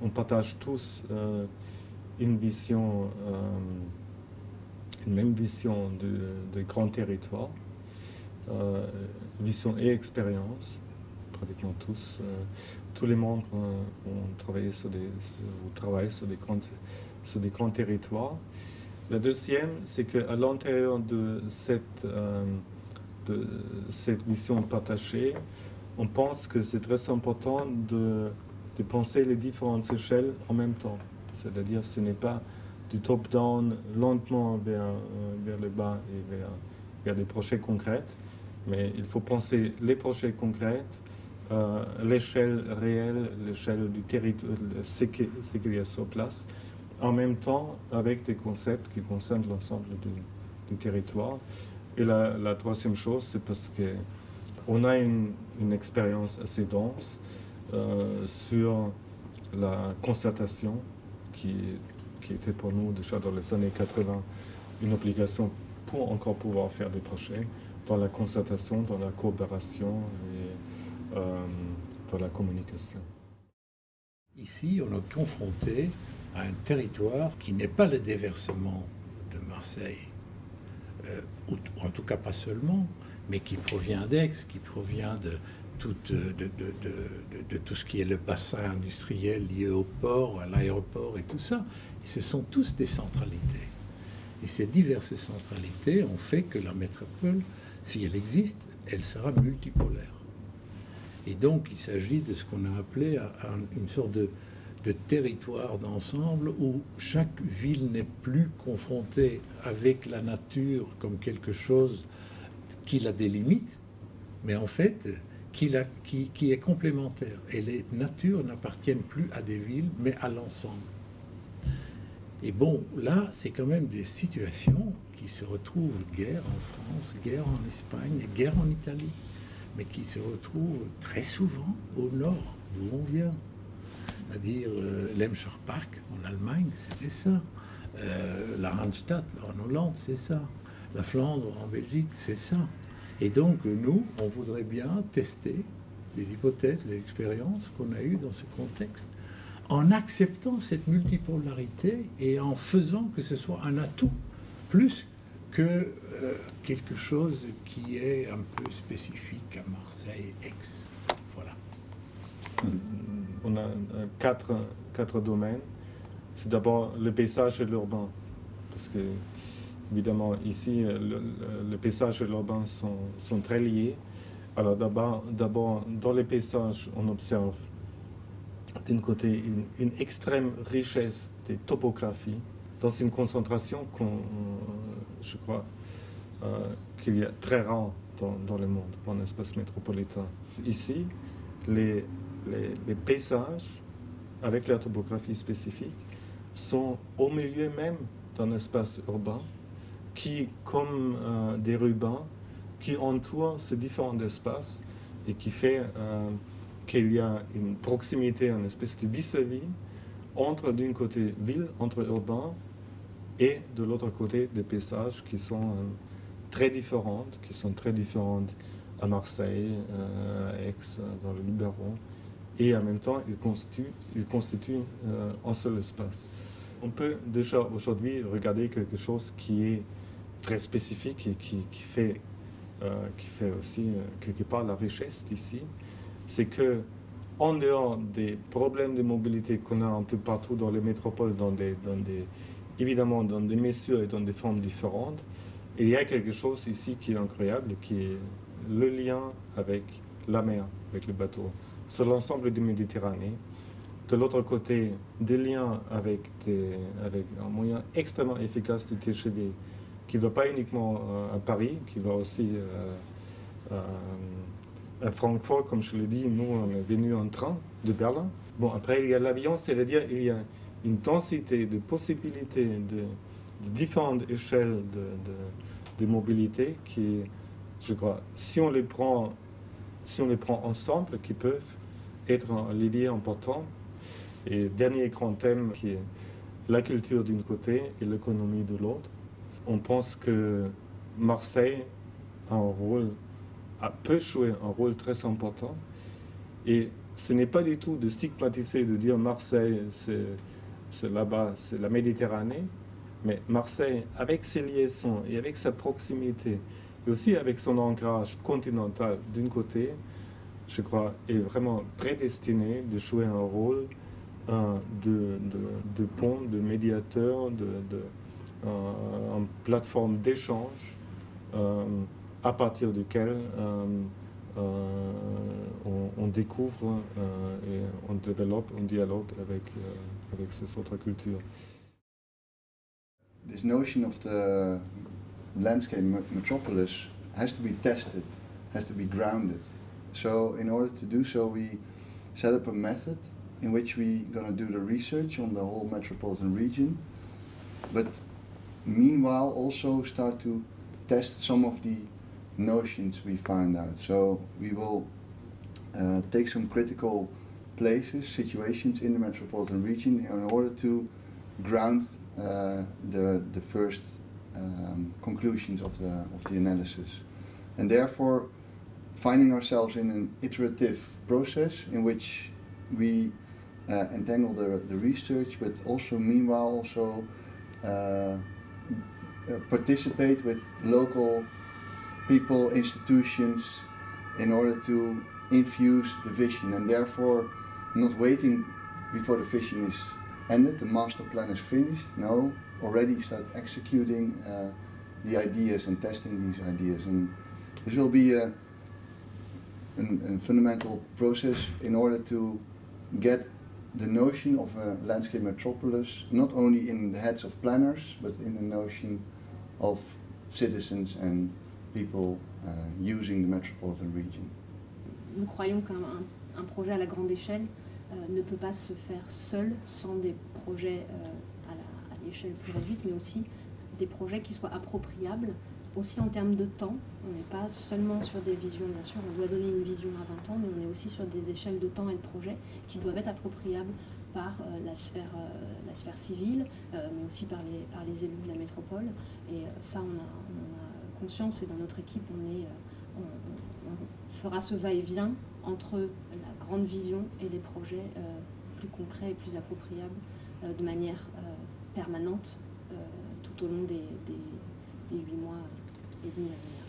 on partage tous une vision, une même vision de grand territoire, vision et expérience, pratiquement tous. Tous les membres ont travaillé travaillent sur des grands territoires. La deuxième, c'est qu'à l'intérieur de cette vision partagée, on pense que c'est très important de penser les différentes échelles en même temps. C'est-à-dire ce n'est pas du top-down lentement vers le bas et vers des projets concrets, mais il faut penser les projets concrets, l'échelle réelle, l'échelle du territoire, ce qu'il y a sur place, en même temps avec des concepts qui concernent l'ensemble du territoire. Et la troisième chose, c'est parce qu'on a une expérience assez dense sur la concertation qui était pour nous déjà dans les années 80 une obligation pour encore pouvoir faire des projets dans la concertation, dans la coopération et dans la communication. Ici, on est confronté à un territoire qui n'est pas le déversement de Marseille, ou en tout cas pas seulement, mais qui provient d'Aix, qui provient de tout ce qui est le bassin industriel lié au port, à l'aéroport et tout ça. Et ce sont tous des centralités. Et ces diverses centralités ont fait que la métropole, si elle existe, elle sera multipolaire. Et donc, il s'agit de ce qu'on a appelé une sorte de territoire d'ensemble où chaque ville n'est plus confrontée avec la nature comme quelque chose qui la délimite, mais en fait qui est complémentaire. Et les natures n'appartiennent plus à des villes, mais à l'ensemble. Et bon, là, c'est quand même des situations qui se retrouvent guerre en France, guerre en Espagne et guerre en Italie, mais qui se retrouvent très souvent au nord, d'où on vient. C'est-à-dire l'Emscher Park en Allemagne, c'était ça. La Randstad en Hollande, c'est ça. La Flandre en Belgique, c'est ça. Et donc, nous, on voudrait bien tester les hypothèses, les expériences qu'on a eues dans ce contexte, en acceptant cette multipolarité et en faisant que ce soit un atout, plus que quelque chose qui est un peu spécifique à Marseille, Aix. Voilà. On a quatre domaines. C'est d'abord le paysage et l'urbain, parce que évidemment ici le paysage et l'urbain sont très liés. Alors d'abord dans les paysages on observe d'un côté une extrême richesse des topographies dans une concentration je crois qu'il y a très rare dans le monde pour un espace métropolitain. Ici les paysages avec leur topographie spécifique sont au milieu même d'un espace urbain qui, comme des rubans, qui entourent ces différents espaces et qui fait qu'il y a une proximité, une espèce de vis-à-vis entre d'un côté ville, entre urbain, et de l'autre côté des paysages qui sont très différentes, à Marseille, à Aix, dans le Luberon, et en même temps ils constituent un seul espace. On peut déjà aujourd'hui regarder quelque chose qui est très spécifique et qui fait aussi quelque part la richesse d'ici, c'est que en dehors des problèmes de mobilité qu'on a un peu partout dans les métropoles, évidemment dans des mesures et dans des formes différentes, il y a quelque chose ici qui est incroyable, qui est le lien avec la mer, avec le bateau, sur l'ensemble de Méditerranée. De l'autre côté, des liens avec un moyen extrêmement efficace du TGV, qui ne va pas uniquement à Paris, qui va aussi à Francfort, comme je l'ai dit, nous on est venus en train de Berlin. Bon, après il y a l'avion, c'est-à-dire il y a une densité de possibilités de différentes échelles de mobilité qui, je crois, si on les prend ensemble, qui peuvent être un levier important. Et dernier grand thème qui est la culture d'un côté et l'économie de l'autre. On pense que Marseille peut jouer un rôle très important et ce n'est pas du tout de stigmatiser, de dire Marseille, c'est là-bas, c'est la Méditerranée, mais Marseille, avec ses liaisons et avec sa proximité, et aussi avec son ancrage continental d'un côté, je crois, est vraiment prédestiné de jouer un rôle de pont, de médiateur, en plateforme d'échange à partir duquel on découvre et on développe un dialogue avec ces autres cultures. This notion of the landscape metropolis has to be tested, has to be grounded. So in order to do so, we set up a method in which we're going to do the research on the whole metropolitan region, but meanwhile also start to test some of the notions we find out. So we will take some critical places, situations in the metropolitan region in order to ground the first conclusions of the analysis. And therefore finding ourselves in an iterative process in which we entangle the research, but also meanwhile also participate with local people, institutions, in order to infuse the vision, and therefore not waiting before the vision is ended, the master plan is finished. No, already start executing the ideas and testing these ideas. And this will be a fundamental process in order to get the notion of a landscape metropolis not only in the heads of planners, but in the notion of citizens and people using the metropolitan region. Nous croyons qu'un projet à la grande échelle ne peut pas se faire seul, sans des projets à l'échelle plus réduite, mais aussi des projets qui soient appropriables, aussi en termes de temps. On n'est pas seulement sur des visions, bien sûr, on doit donner une vision à 20 ans, mais on est aussi sur des échelles de temps et de projets qui doivent être appropriables par la sphère civile, mais aussi par les élus de la métropole. Et ça, on en a conscience, et dans notre équipe, on fera ce va-et-vient entre la grande vision et les projets plus concrets et plus appropriables de manière permanente tout au long des 8 mois et demi à venir.